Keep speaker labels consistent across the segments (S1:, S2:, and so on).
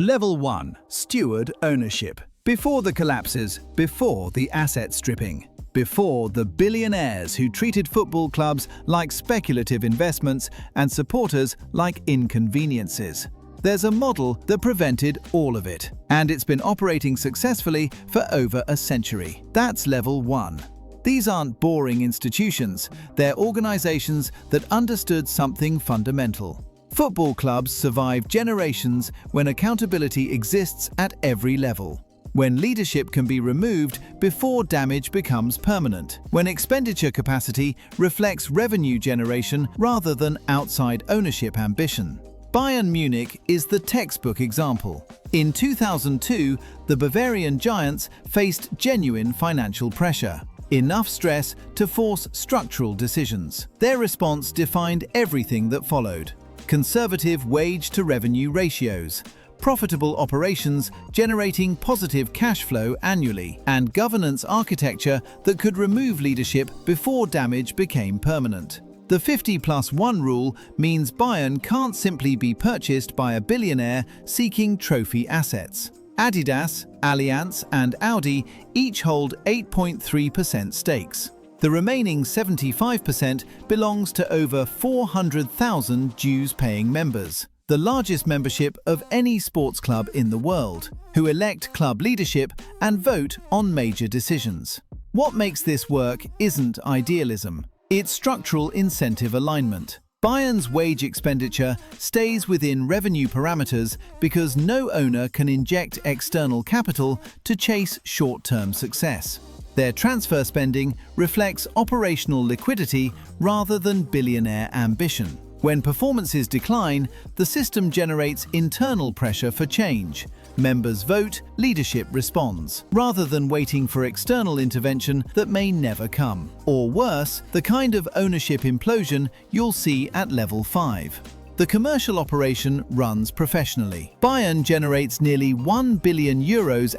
S1: Level 1. Steward ownership. Before the collapses, before the asset stripping, before the billionaires who treated football clubs like speculative investments and supporters like inconveniences. There's a model that prevented all of it, and it's been operating successfully for over a century. That's Level 1. These aren't boring institutions, they're organizations that understood something fundamental. Football clubs survive generations when accountability exists at every level. When leadership can be removed before damage becomes permanent. When expenditure capacity reflects revenue generation rather than outside ownership ambition. Bayern Munich is the textbook example. In 2002, the Bavarian giants faced genuine financial pressure. Enough stress to force structural decisions. Their response defined everything that followed. Conservative wage-to-revenue ratios, profitable operations generating positive cash flow annually, and governance architecture that could remove leadership before damage became permanent. The 50+1 rule means Bayern can't simply be purchased by a billionaire seeking trophy assets. Adidas, Allianz, and Audi each hold 8.3% stakes. The remaining 75% belongs to over 400,000 dues-paying members, the largest membership of any sports club in the world, who elect club leadership and vote on major decisions. What makes this work isn't idealism, it's structural incentive alignment. Bayern's wage expenditure stays within revenue parameters because no owner can inject external capital to chase short-term success. Their transfer spending reflects operational liquidity rather than billionaire ambition. When performances decline, the system generates internal pressure for change. Members vote, leadership responds, rather than waiting for external intervention that may never come. Or worse, the kind of ownership implosion you'll see at Level 5. The commercial operation runs professionally. Bayern generates nearly €1 billion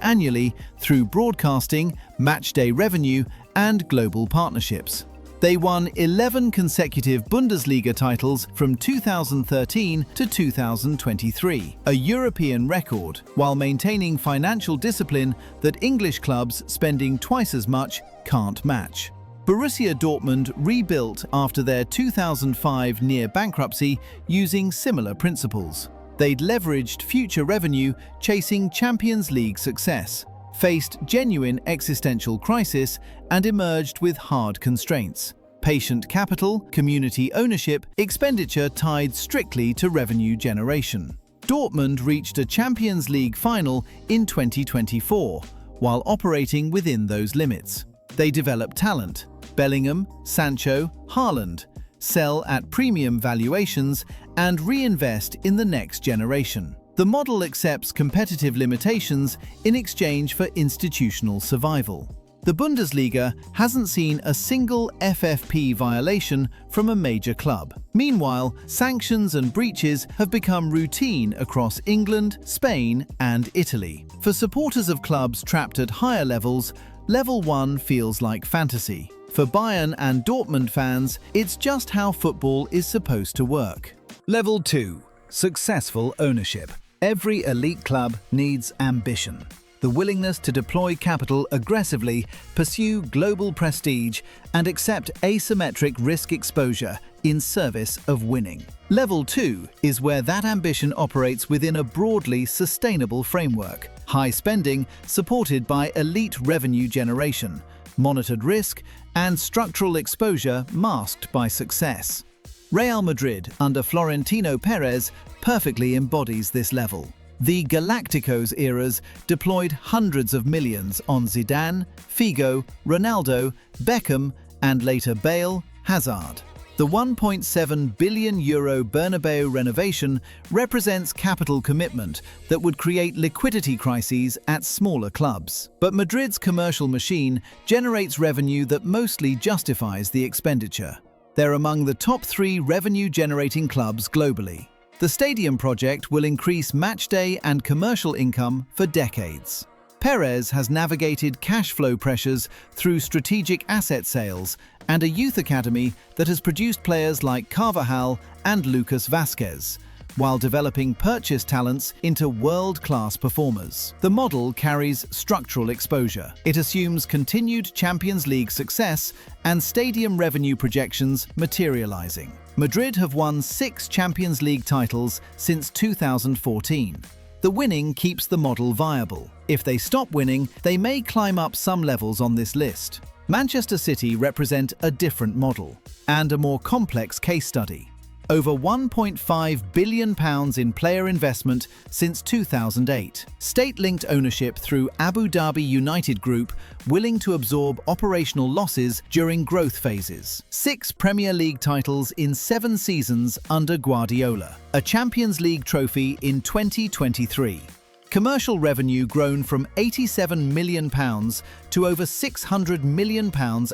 S1: annually through broadcasting, matchday revenue, and global partnerships. They won 11 consecutive Bundesliga titles from 2013 to 2023, a European record, while maintaining financial discipline that English clubs spending twice as much can't match. Borussia Dortmund rebuilt after their 2005 near bankruptcy using similar principles. They'd leveraged future revenue chasing Champions League success, faced genuine existential crisis, and emerged with hard constraints. Patient capital, community ownership, expenditure tied strictly to revenue generation. Dortmund reached a Champions League final in 2024, while operating within those limits. They develop talent. Bellingham, Sancho, Haaland, sell at premium valuations and reinvest in the next generation. The model accepts competitive limitations in exchange for institutional survival. The Bundesliga hasn't seen a single FFP violation from a major club. Meanwhile, sanctions and breaches have become routine across England, Spain, and Italy. For supporters of clubs trapped at higher levels, Level 1 feels like fantasy. For Bayern and Dortmund fans, it's just how football is supposed to work. Level 2. Successful ownership. Every elite club needs ambition. The willingness to deploy capital aggressively, pursue global prestige, and accept asymmetric risk exposure in service of winning. Level 2 is where that ambition operates within a broadly sustainable framework. High spending supported by elite revenue generation, monitored risk, and structural exposure masked by success. Real Madrid under Florentino Perez perfectly embodies this level. The Galacticos eras deployed hundreds of millions on Zidane, Figo, Ronaldo, Beckham, and later Bale, Hazard. The €1.7 billion Bernabeu renovation represents capital commitment that would create liquidity crises at smaller clubs. But Madrid's commercial machine generates revenue that mostly justifies the expenditure. They're among the top 3 revenue-generating clubs globally. The stadium project will increase matchday and commercial income for decades. Perez has navigated cash flow pressures through strategic asset sales and a youth academy that has produced players like Carvajal and Lucas Vázquez, while developing purchase talents into world-class performers. The model carries structural exposure. It assumes continued Champions League success and stadium revenue projections materializing. Madrid have won 6 Champions League titles since 2014. The winning keeps the model viable. If they stop winning, they may climb up some levels on this list. Manchester City represent a different model and a more complex case study. Over £1.5 billion in player investment since 2008. State-linked ownership through Abu Dhabi United Group willing to absorb operational losses during growth phases. 6 Premier League titles in 7 seasons under Guardiola. A Champions League trophy in 2023. Commercial revenue grown from £87 million to over £600 million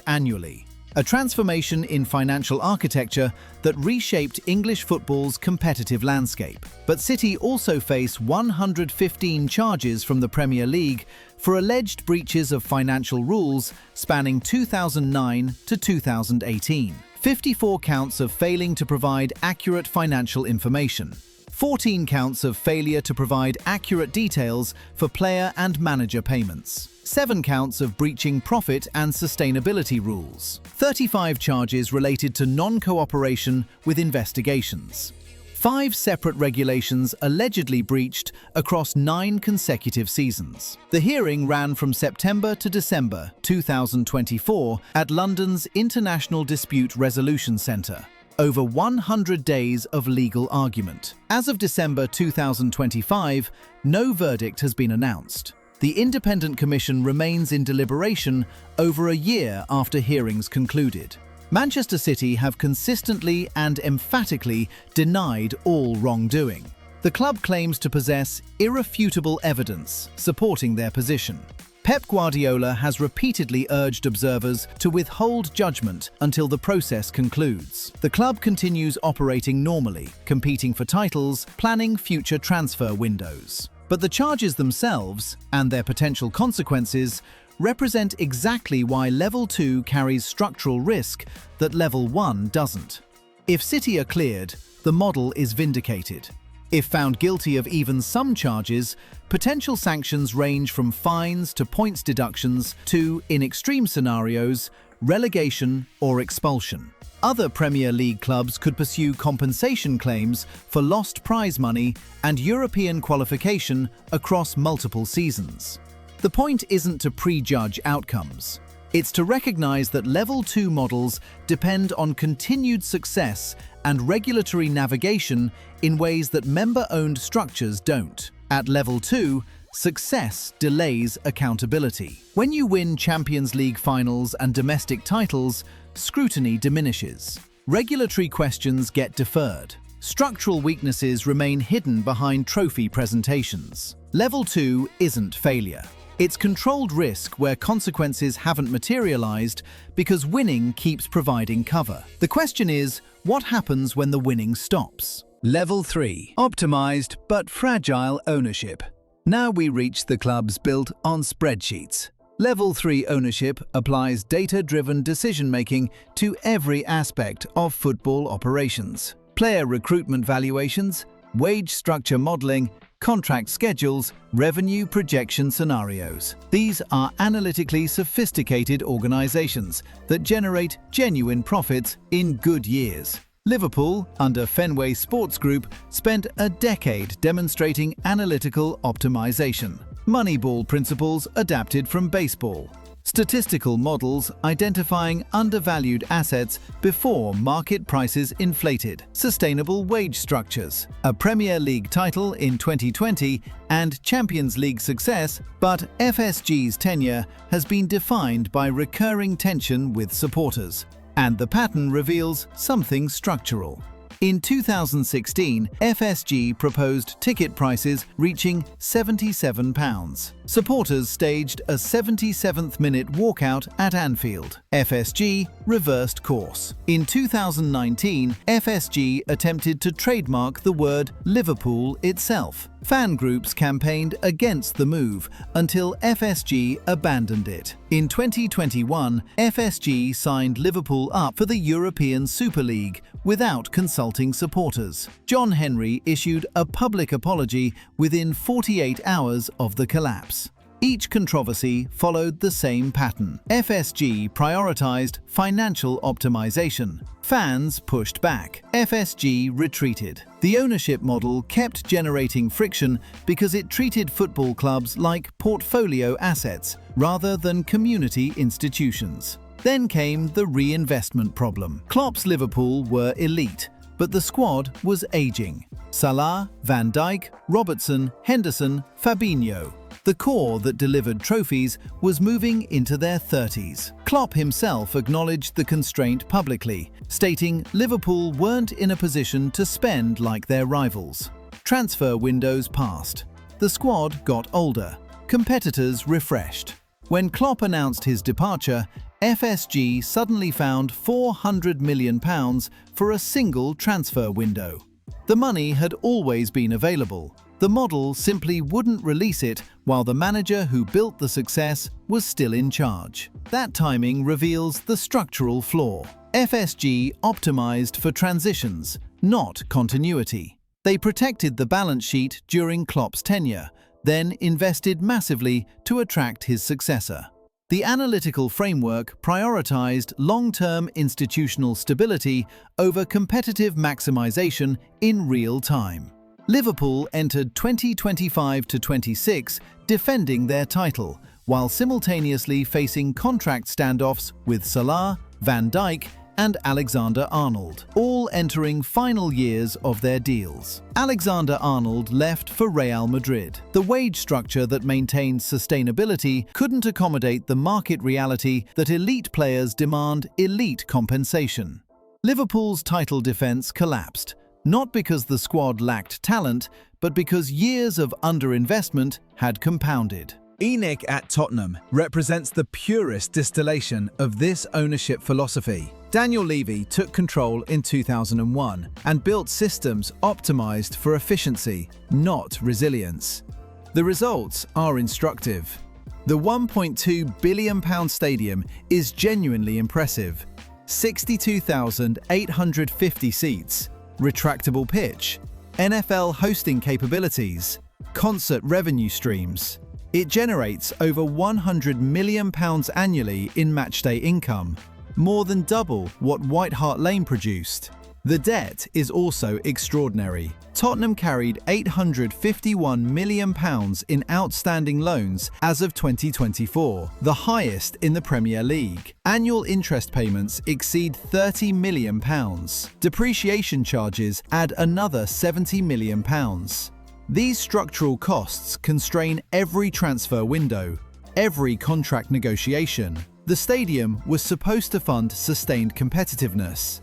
S1: annually. A transformation in financial architecture that reshaped English football's competitive landscape. But City also face 115 charges from the Premier League for alleged breaches of financial rules spanning 2009 to 2018. 54 counts of failing to provide accurate financial information. 14 counts of failure to provide accurate details for player and manager payments. 7 counts of breaching profit and sustainability rules. 35 charges related to non-cooperation with investigations. 5 separate regulations allegedly breached across 9 consecutive seasons. The hearing ran from September to December 2024 at London's International Dispute Resolution Centre. Over 100 days of legal argument. As of December 2025, no verdict has been announced. The independent commission remains in deliberation over a year after hearings concluded. Manchester City have consistently and emphatically denied all wrongdoing. The club claims to possess irrefutable evidence supporting their position. Pep Guardiola has repeatedly urged observers to withhold judgment until the process concludes. The club continues operating normally, competing for titles, planning future transfer windows. But the charges themselves, and their potential consequences, represent exactly why Level 2 carries structural risk that Level 1 doesn't. If City are cleared, the model is vindicated. If found guilty of even some charges, potential sanctions range from fines to points deductions to, in extreme scenarios, relegation or expulsion. Other Premier League clubs could pursue compensation claims for lost prize money and European qualification across multiple seasons. The point isn't to prejudge outcomes. It's to recognize that Level 2 models depend on continued success and regulatory navigation in ways that member-owned structures don't. At Level 2, success delays accountability. When you win Champions League finals and domestic titles, scrutiny diminishes. Regulatory questions get deferred. Structural weaknesses remain hidden behind trophy presentations. Level 2 isn't failure. It's controlled risk where consequences haven't materialized because winning keeps providing cover. The question is, what happens when the winning stops? Level 3. Optimized but fragile ownership. Now we reach the clubs built on spreadsheets. Level 3 ownership applies data-driven decision-making to every aspect of football operations. Player recruitment valuations, wage structure modeling, contract schedules, revenue projection scenarios. These are analytically sophisticated organizations that generate genuine profits in good years. Liverpool, under Fenway Sports Group, spent a decade demonstrating analytical optimization. Moneyball principles adapted from baseball. Statistical models identifying undervalued assets before market prices inflated. Sustainable wage structures. A Premier League title in 2020 and Champions League success, but FSG's tenure has been defined by recurring tension with supporters. And the pattern reveals something structural. In 2016, FSG proposed ticket prices reaching £77. Supporters staged a 77th-minute walkout at Anfield. FSG reversed course. In 2019, FSG attempted to trademark the word Liverpool itself. Fan groups campaigned against the move until FSG abandoned it. In 2021, FSG signed Liverpool up for the European Super League without consulting supporters. John Henry issued a public apology within 48 hours of the collapse. Each controversy followed the same pattern. FSG prioritized financial optimization. Fans pushed back. FSG retreated. The ownership model kept generating friction because it treated football clubs like portfolio assets rather than community institutions. Then came the reinvestment problem. Klopp's Liverpool were elite, but the squad was aging. Salah, Van Dijk, Robertson, Henderson, Fabinho. The core that delivered trophies was moving into their 30s. Klopp himself acknowledged the constraint publicly, stating Liverpool weren't in a position to spend like their rivals. Transfer windows passed. The squad got older. Competitors refreshed. When Klopp announced his departure, FSG suddenly found £400 million for a single transfer window. The money had always been available. The model simply wouldn't release it while the manager who built the success was still in charge. That timing reveals the structural flaw. FSG optimized for transitions, not continuity. They protected the balance sheet during Klopp's tenure, then invested massively to attract his successor. The analytical framework prioritized long-term institutional stability over competitive maximization in real time. Liverpool entered 2025-26 defending their title, while simultaneously facing contract standoffs with Salah, Van Dijk, and Alexander-Arnold, all entering final years of their deals. Alexander-Arnold left for Real Madrid. The wage structure that maintained sustainability couldn't accommodate the market reality that elite players demand elite compensation. Liverpool's title defense collapsed, not because the squad lacked talent, but because years of underinvestment had compounded.
S2: ENIC at Tottenham represents the purest distillation of this ownership philosophy. Daniel Levy took control in 2001 and built systems optimized for efficiency, not resilience. The results are instructive. The £1.2 billion stadium is genuinely impressive. 62,850 seats, retractable pitch, NFL hosting capabilities, concert revenue streams. It generates over £100 million annually in matchday income, more than double what White Hart Lane produced. The debt is also extraordinary. Tottenham carried £851 million in outstanding loans as of 2024, the highest in the Premier League. Annual interest payments exceed £30 million. Depreciation charges add another £70 million. These structural costs constrain every transfer window, every contract negotiation. The stadium was supposed to fund sustained competitiveness.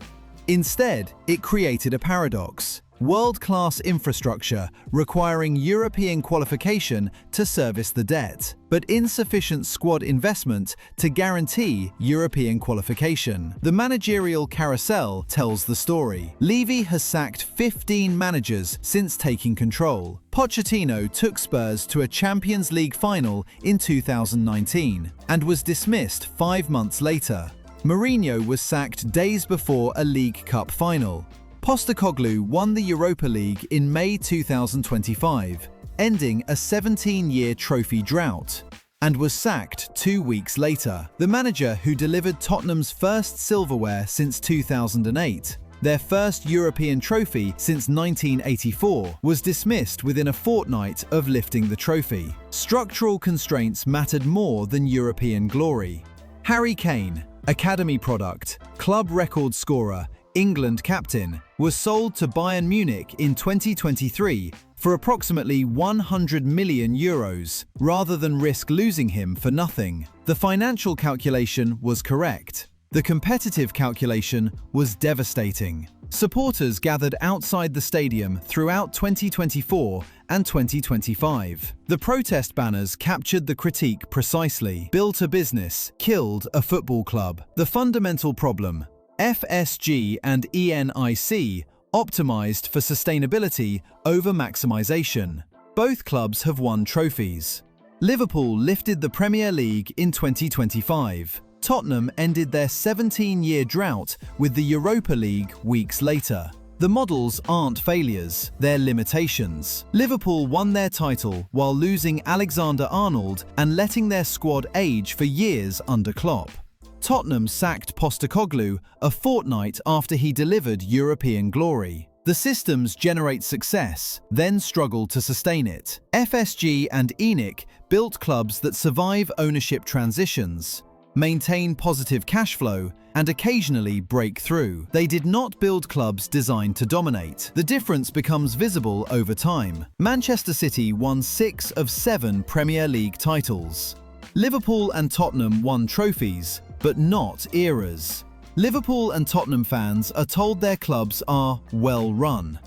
S2: Instead, it created a paradox: world-class infrastructure requiring European qualification to service the debt, but insufficient squad investment to guarantee European qualification. The managerial carousel tells the story. Levy has sacked 15 managers since taking control. Pochettino took Spurs to a Champions League final in 2019 and was dismissed 5 months later. Mourinho was sacked days before a League Cup final. Postecoglou won the Europa League in May 2025, ending a 17-year trophy drought, and was sacked 2 weeks later. The manager who delivered Tottenham's first silverware since 2008, their first European trophy since 1984, was dismissed within a fortnight of lifting the trophy. Structural constraints mattered more than European glory. Harry Kane, academy product, club record scorer, England captain, was sold to Bayern Munich in 2023 for approximately €100 million, rather than risk losing him for nothing. The financial calculation was correct. The competitive calculation was devastating. Supporters gathered outside the stadium throughout 2024 and 2025. The protest banners captured the critique precisely. Built a business, killed a football club. The fundamental problem: FSG and ENIC optimized for sustainability over maximization. Both clubs have won trophies. Liverpool lifted the Premier League in 2025. Tottenham ended their 17-year drought with the Europa League weeks later. The models aren't failures, they're limitations. Liverpool won their title while losing Alexander-Arnold and letting their squad age for years under Klopp. Tottenham sacked Postecoglou a fortnight after he delivered European glory. The systems generate success, then struggle to sustain it. FSG and ENIC built clubs that survive ownership transitions, maintain positive cash flow, and occasionally break through. They did not build clubs designed to dominate. The difference becomes visible over time. Manchester City won 6 of 7 Premier League titles. Liverpool and Tottenham won trophies, but not eras. Liverpool and Tottenham fans are told their clubs are well run.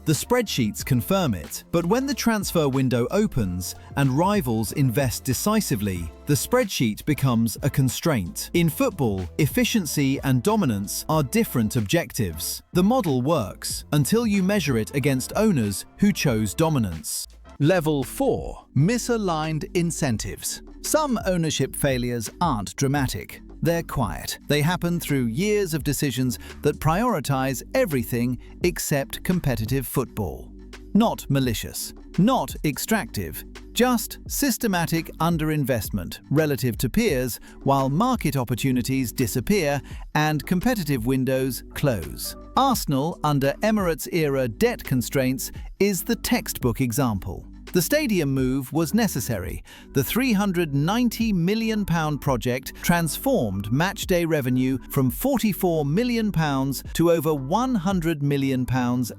S2: The spreadsheets confirm it, but when the transfer window opens and rivals invest decisively, the spreadsheet becomes a constraint. In football, efficiency and dominance are different objectives. The model works until you measure it against owners who chose dominance.
S1: Level 4. Misaligned incentives. Some ownership failures aren't dramatic. They're quiet. They happen through years of decisions that prioritize everything except competitive football. Not malicious, not extractive, just systematic underinvestment relative to peers while market opportunities disappear and competitive windows close. Arsenal, under Emirates-era debt constraints, is the textbook example. The stadium move was necessary. The £390 million project transformed matchday revenue from £44 million to over £100 million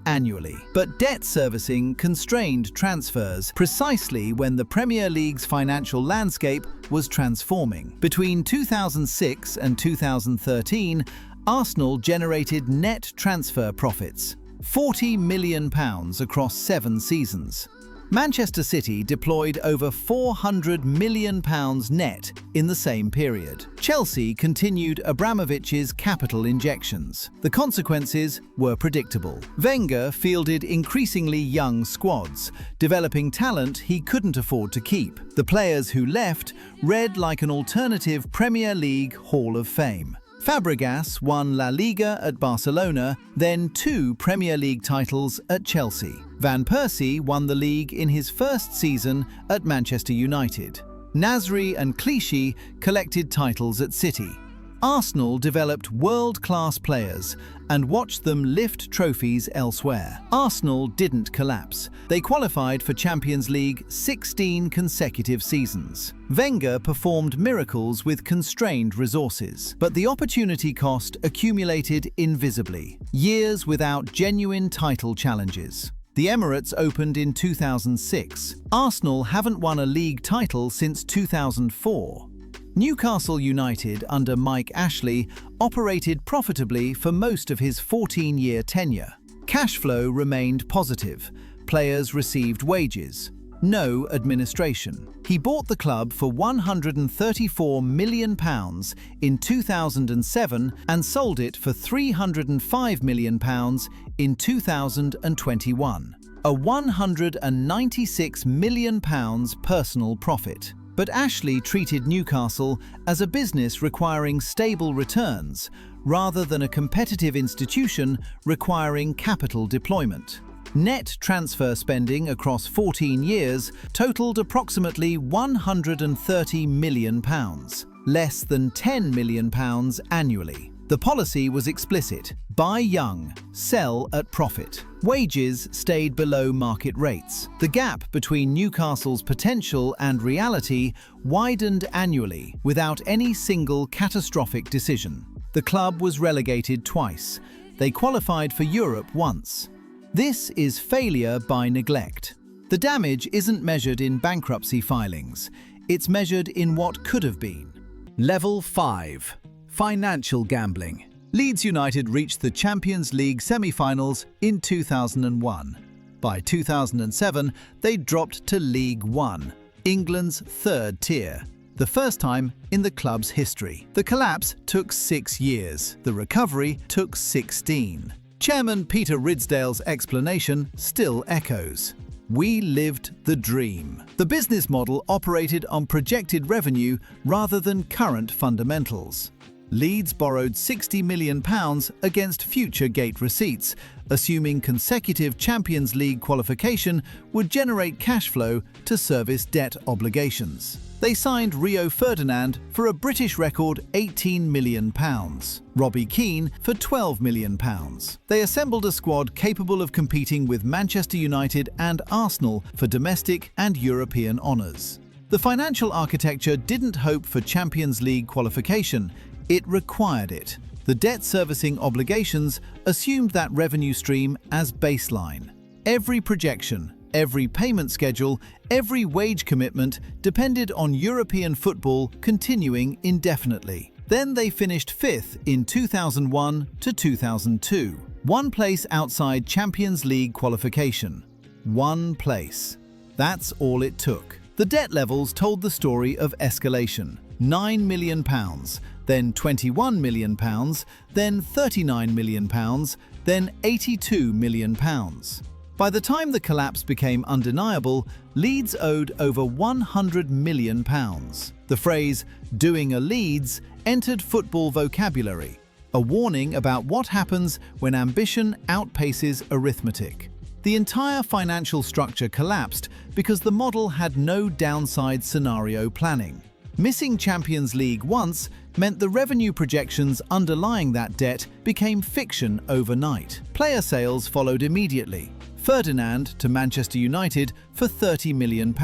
S1: annually. But debt servicing constrained transfers precisely when the Premier League's financial landscape was transforming. Between 2006 and 2013, Arsenal generated net transfer profits, £40 million across 7 seasons. Manchester City deployed over £400 million net in the same period. Chelsea continued Abramovich's capital injections. The consequences were predictable. Wenger fielded increasingly young squads, developing talent he couldn't afford to keep. The players who left read like an alternative Premier League Hall of Fame. Fabregas won La Liga at Barcelona, then 2 Premier League titles at Chelsea. Van Persie won the league in his first season at Manchester United. Nasri and Clichy collected titles at City. Arsenal developed world-class players and watched them lift trophies elsewhere. Arsenal didn't collapse. They qualified for Champions League 16 consecutive seasons. Wenger performed miracles with constrained resources, but the opportunity cost accumulated invisibly. Years without genuine title challenges. The Emirates opened in 2006. Arsenal haven't won a league title since 2004. Newcastle United under Mike Ashley operated profitably for most of his 14-year tenure. Cash flow remained positive. Players received wages. No administration. He bought the club for £134 million in 2007 and sold it for £305 million in 2021. A £196 million personal profit. But Ashley treated Newcastle as a business requiring stable returns, rather than a competitive institution requiring capital deployment. Net transfer spending across 14 years totaled approximately £130 million, less than £10 million annually. The policy was explicit: buy young, sell at profit. Wages stayed below market rates. The gap between Newcastle's potential and reality widened annually without any single catastrophic decision. The club was relegated twice. They qualified for Europe once. This is failure by neglect. The damage isn't measured in bankruptcy filings. It's measured in what could have been. Level 5. Financial gambling. Leeds United reached the Champions League semi-finals in 2001. By 2007, they dropped to League One, England's third tier, the first time in the club's history. The collapse took 6 years. The recovery took 16. Chairman Peter Ridsdale's explanation still echoes. We lived the dream. The business model operated on projected revenue rather than current fundamentals. Leeds borrowed £60 million against future gate receipts, assuming consecutive Champions League qualification would generate cash flow to service debt obligations. They signed Rio Ferdinand for a British record £18 million, Robbie Keane for £12 million. They assembled a squad capable of competing with Manchester United and Arsenal for domestic and European honours. The financial architecture didn't hope for Champions League qualification, it required it. The debt servicing obligations assumed that revenue stream as baseline. Every projection, every payment schedule, every wage commitment depended on European football continuing indefinitely. Then they finished fifth in 2001 to 2002. One place outside Champions League qualification. One place. That's all it took. The debt levels told the story of escalation. £9 million, then £21 million, then £39 million, then £82 million. By the time the collapse became undeniable, Leeds owed over £100 million. The phrase, "doing a Leeds," entered football vocabulary, a warning about what happens when ambition outpaces arithmetic. The entire financial structure collapsed because the model had no downside scenario planning. Missing Champions League once meant the revenue projections underlying that debt became fiction overnight. Player sales followed immediately. Ferdinand to Manchester United for £30 million.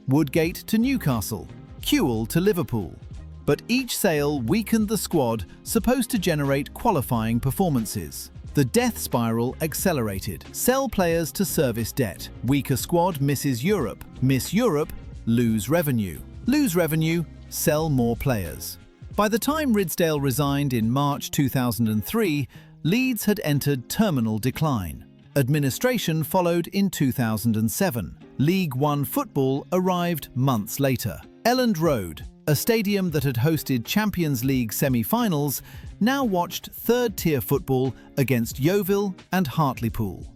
S1: Woodgate to Newcastle. Kewell to Liverpool. But each sale weakened the squad supposed to generate qualifying performances. The death spiral accelerated. Sell players to service debt. Weaker squad misses Europe. Miss Europe, lose revenue. Lose revenue, sell more players. By the time Ridsdale resigned in March 2003, Leeds had entered terminal decline. Administration followed in 2007. League One football arrived months later. Elland Road, a stadium that had hosted Champions League semi-finals, now watched third-tier football against Yeovil and Hartlepool.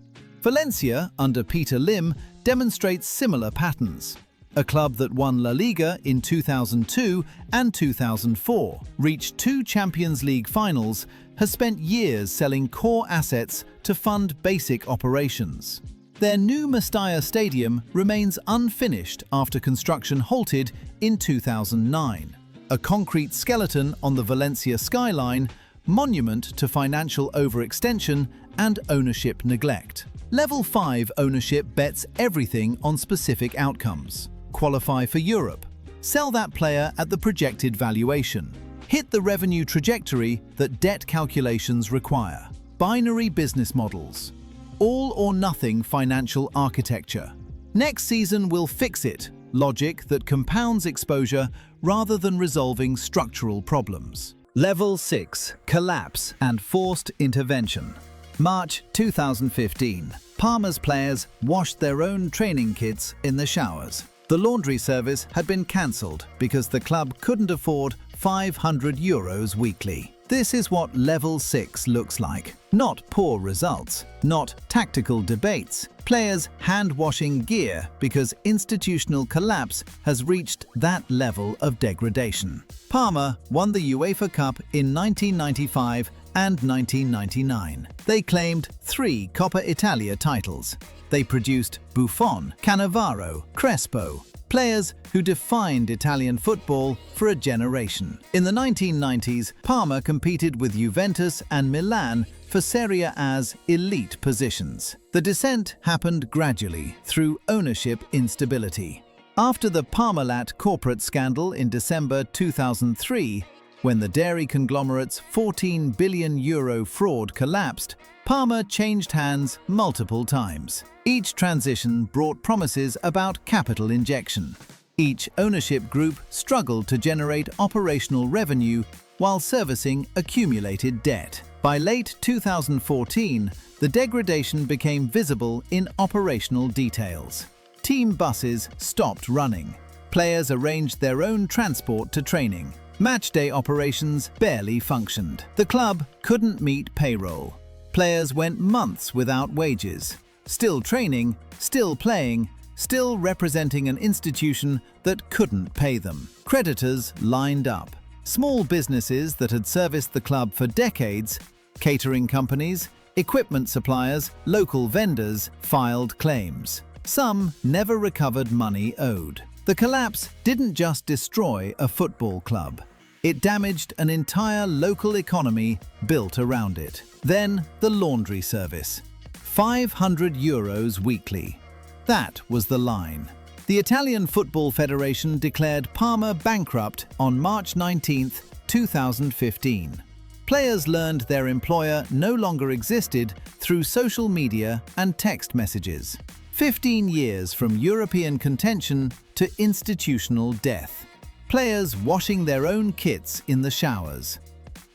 S1: Valencia, under Peter Lim, demonstrates similar patterns. A club that won La Liga in 2002 and 2004, reached 2 Champions League finals, has spent years selling core assets to fund basic operations. Their new Mestalla Stadium remains unfinished after construction halted in 2009. A concrete skeleton on the Valencia skyline, monument to financial overextension and ownership neglect. Level 5 ownership bets everything on specific outcomes. Qualify for Europe. Sell that player at the projected valuation. Hit the revenue trajectory that debt calculations require. Binary business models. All or nothing financial architecture. Next season will fix it. Logic that compounds exposure rather than resolving structural problems. Level 6. Collapse and forced intervention. March 2015. Parma's players washed their own training kits in the showers. The laundry service had been cancelled because the club couldn't afford €500 weekly. This is what Level 6 looks like. Not poor results, not tactical debates. Players hand-washing gear because institutional collapse has reached that level of degradation. Parma won the UEFA Cup in 1995 and 1999. They claimed 3 Coppa Italia titles. They produced Buffon, Cannavaro, Crespo, players who defined Italian football for a generation. In the 1990s, Parma competed with Juventus and Milan for Serie A's elite positions. The descent happened gradually through ownership instability. After the Parmalat corporate scandal in December 2003, when the dairy conglomerate's €14 billion fraud collapsed, Parma changed hands multiple times. Each transition brought promises about capital injection. Each ownership group struggled to generate operational revenue while servicing accumulated debt. By late 2014, the degradation became visible in operational details. Team buses stopped running. Players arranged their own transport to training. Matchday operations barely functioned. The club couldn't meet payroll. Players went months without wages. Still training, still playing, still representing an institution that couldn't pay them. Creditors lined up. Small businesses that had serviced the club for decades, catering companies, equipment suppliers, local vendors, filed claims. Some never recovered money owed. The collapse didn't just destroy a football club. It damaged an entire local economy built around it. Then the laundry service. €500 weekly. That was the line. The Italian Football Federation declared Parma bankrupt on March 19, 2015. Players learned their employer no longer existed through social media and text messages. 15 years from European contention to institutional death. Players washing their own kits in the showers.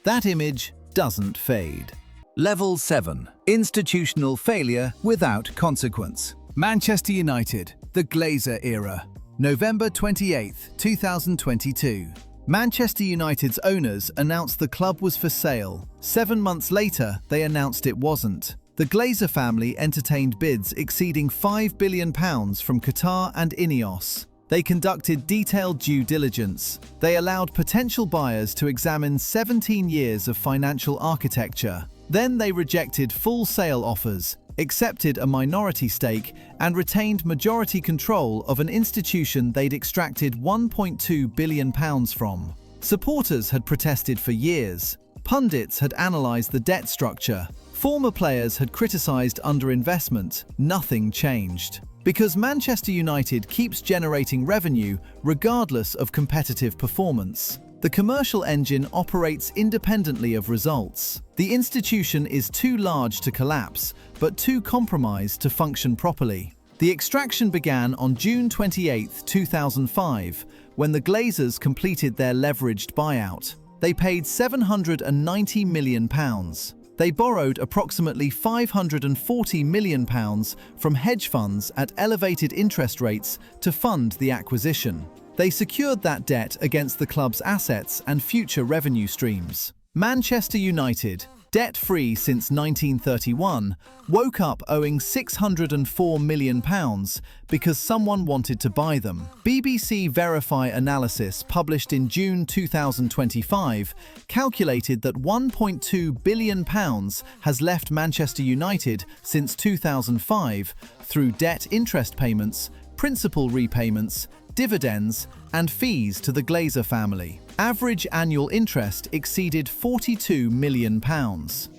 S1: That image doesn't fade. Level 7. Institutional failure without consequence. Manchester United, the Glazer era. November 28, 2022. Manchester United's owners announced the club was for sale. 7 months later, they announced it wasn't. The Glazer family entertained bids exceeding £5 billion from Qatar and Ineos. They conducted detailed due diligence. They allowed potential buyers to examine 17 years of financial architecture. Then they rejected full sale offers, accepted a minority stake, and retained majority control of an institution they'd extracted £1.2 billion from. Supporters had protested for years. Pundits had analysed the debt structure. Former players had criticised underinvestment. Nothing changed. Because Manchester United keeps generating revenue regardless of competitive performance. The commercial engine operates independently of results. The institution is too large to collapse, but too compromised to function properly. The extraction began on June 28, 2005, when the Glazers completed their leveraged buyout. They paid £790 million. They borrowed approximately £540 million from hedge funds at elevated interest rates to fund the acquisition. They secured that debt against the club's assets and future revenue streams. Manchester United, debt-free since 1931, woke up owing £604 million because someone wanted to buy them. BBC Verify analysis published in June 2025 calculated that £1.2 billion has left Manchester United since 2005 through debt interest payments, principal repayments, dividends, and fees to the Glazer family. Average annual interest exceeded £42 million,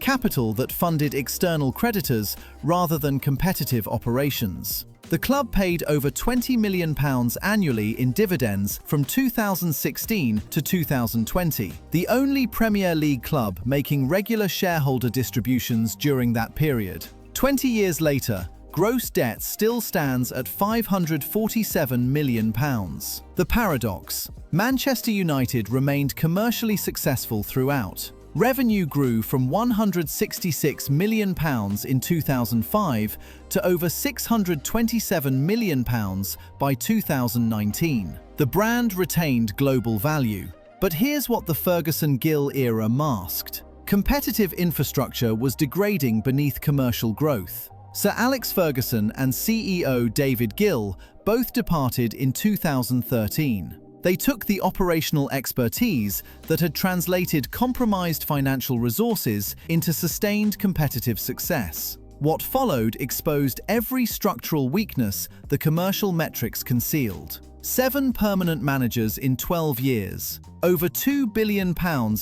S1: capital that funded external creditors rather than competitive operations. The club paid over £20 million annually in dividends from 2016 to 2020, the only Premier League club making regular shareholder distributions during that period. 20 years later, gross debt still stands at £547 million. The paradox: Manchester United remained commercially successful throughout. Revenue grew from £166 million in 2005 to over £627 million by 2019. The brand retained global value. But here's what the Ferguson-Gill era masked. Competitive infrastructure was degrading beneath commercial growth. Sir Alex Ferguson and CEO David Gill both departed in 2013. They took the operational expertise that had translated compromised financial resources into sustained competitive success. What followed exposed every structural weakness the commercial metrics concealed. 7 permanent managers in 12 years. Over £2 billion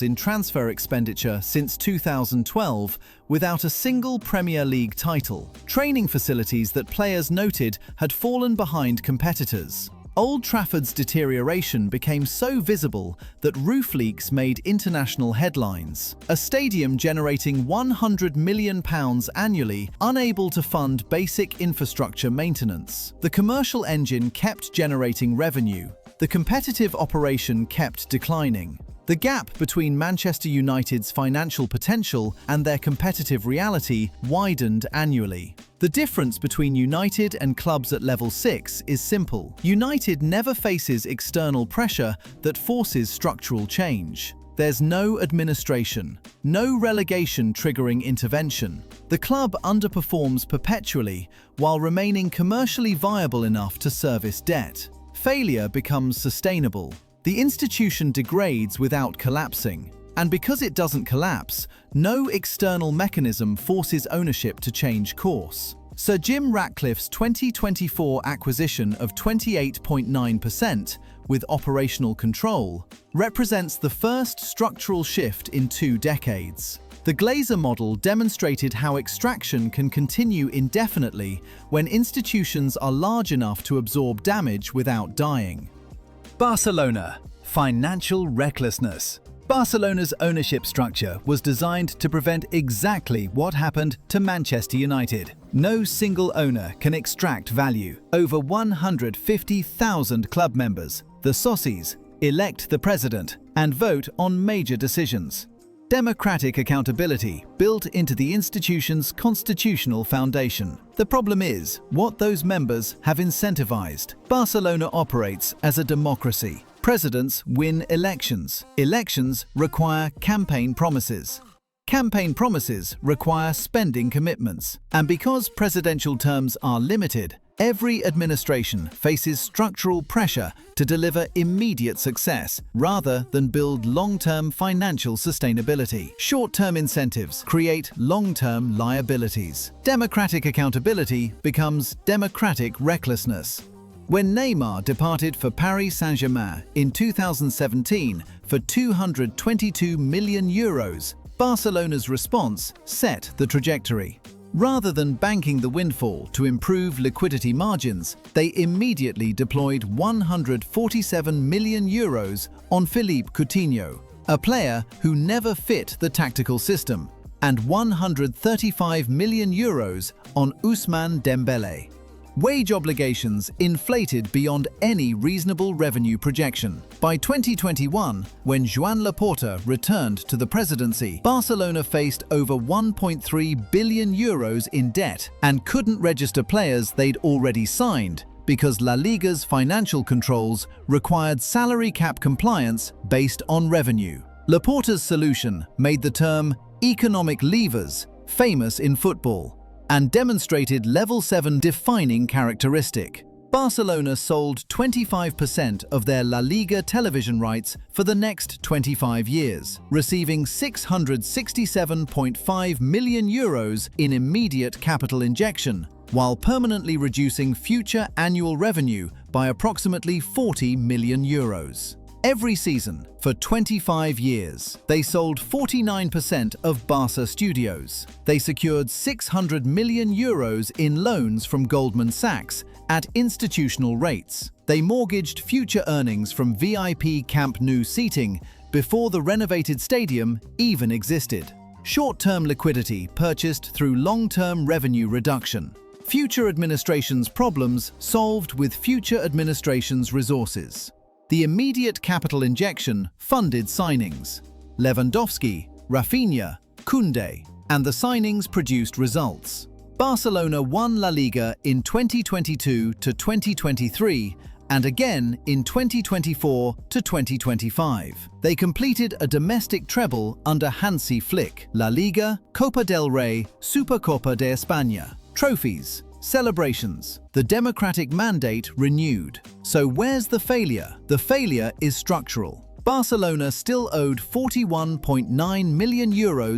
S1: in transfer expenditure since 2012 without a single Premier League title. Training facilities that players noted had fallen behind competitors. Old Trafford's deterioration became so visible that roof leaks made international headlines. A stadium generating £100 million annually, unable to fund basic infrastructure maintenance. The commercial engine kept generating revenue. The competitive operation kept declining.
S2: The gap between Manchester United's financial potential and their competitive reality widened annually. The difference between United and clubs at level 6 is simple. United never faces external pressure that forces structural change. There's no administration, no relegation triggering intervention. The club underperforms perpetually while remaining commercially viable enough to service debt. Failure becomes sustainable. The institution degrades without collapsing. And because it doesn't collapse, no external mechanism forces ownership to change course. Sir Jim Ratcliffe's 2024 acquisition of 28.9% with operational control represents the first structural shift in 2 decades. The Glazer model demonstrated how extraction can continue indefinitely when institutions are large enough to absorb damage without dying.
S1: Barcelona. Financial recklessness. Barcelona's ownership structure was designed to prevent exactly what happened to Manchester United. No single owner can extract value. Over 150,000 club members, the socios, elect the president and vote on major decisions. Democratic accountability built into the institution's constitutional foundation. The problem is what those members have incentivized. Barcelona operates as a democracy. Presidents win elections. Elections require campaign promises. Campaign promises require spending commitments. And because presidential terms are limited, every administration faces structural pressure to deliver immediate success rather than build long-term financial sustainability. Short-term incentives create long-term liabilities. Democratic accountability becomes democratic recklessness. When Neymar departed for Paris Saint-Germain in 2017 for €222 million, Barcelona's response set the trajectory. Rather than banking the windfall to improve liquidity margins, they immediately deployed €147 million on Philippe Coutinho, a player who never fit the tactical system, and €135 million on Ousmane Dembélé. Wage obligations inflated beyond any reasonable revenue projection. By 2021, when Joan Laporta returned to the presidency, Barcelona faced over €1.3 billion in debt and couldn't register players they'd already signed because La Liga's financial controls required salary cap compliance based on revenue. Laporta's solution made the term economic levers famous in football and demonstrated level 7 defining characteristic. Barcelona sold 25% of their La Liga television rights for the next 25 years, receiving €667.5 million in immediate capital injection, while permanently reducing future annual revenue by approximately €40 million. Every season, for 25 years, they sold 49% of Barca Studios. They secured €600 million in loans from Goldman Sachs at institutional rates. They mortgaged future earnings from VIP Camp Nou seating before the renovated stadium even existed. Short-term liquidity purchased through long-term revenue reduction. Future administrations' problems solved with future administrations' resources. The immediate capital injection funded signings. Lewandowski, Rafinha, Koundé, and the signings produced results. Barcelona won La Liga in 2022 to 2023 and again in 2024 to 2025. They completed a domestic treble under Hansi Flick: La Liga, Copa del Rey, Supercopa de España. Trophies, celebrations, the democratic mandate renewed. So where's the failure? The failure is structural. Barcelona still owed €41.9 million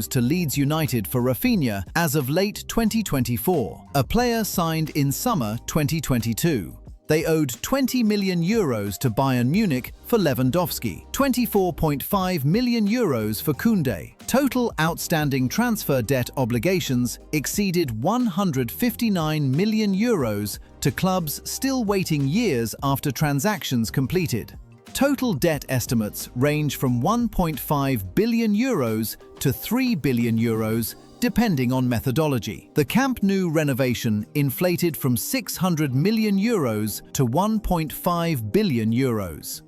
S1: to Leeds United for Rafinha as of late 2024, a player signed in summer 2022. They owed €20 million to Bayern Munich for Lewandowski, €24.5 million for Koundé. Total outstanding transfer debt obligations exceeded €159 million to clubs still waiting years after transactions completed. Total debt estimates range from €1.5 billion to €3 billion, depending on methodology. The Camp Nou renovation inflated from €600 million to €1.5 billion.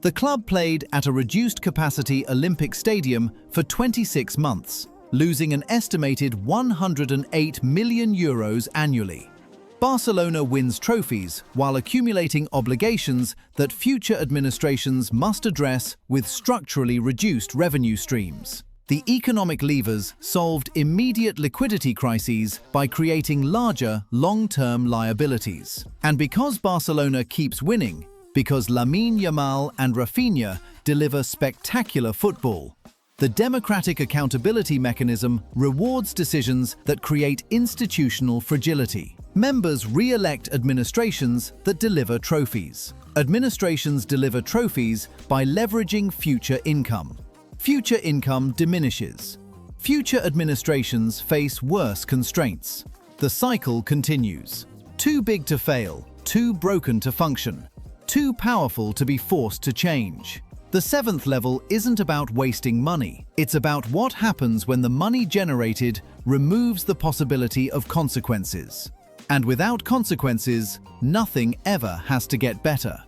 S1: The club played at a reduced-capacity Olympic stadium for 26 months, losing an estimated €108 million annually. Barcelona wins trophies while accumulating obligations that future administrations must address with structurally reduced revenue streams. The economic levers solved immediate liquidity crises by creating larger, long-term liabilities. And because Barcelona keeps winning, because Lamine Yamal and Rafinha deliver spectacular football, the democratic accountability mechanism rewards decisions that create institutional fragility. Members re-elect administrations that deliver trophies. Administrations deliver trophies by leveraging future income. Future income diminishes. Future administrations face worse constraints. The cycle continues. Too big to fail, too broken to function, too powerful to be forced to change. The seventh level isn't about wasting money. It's about what happens when the money generated removes the possibility of consequences. And without consequences, nothing ever has to get better.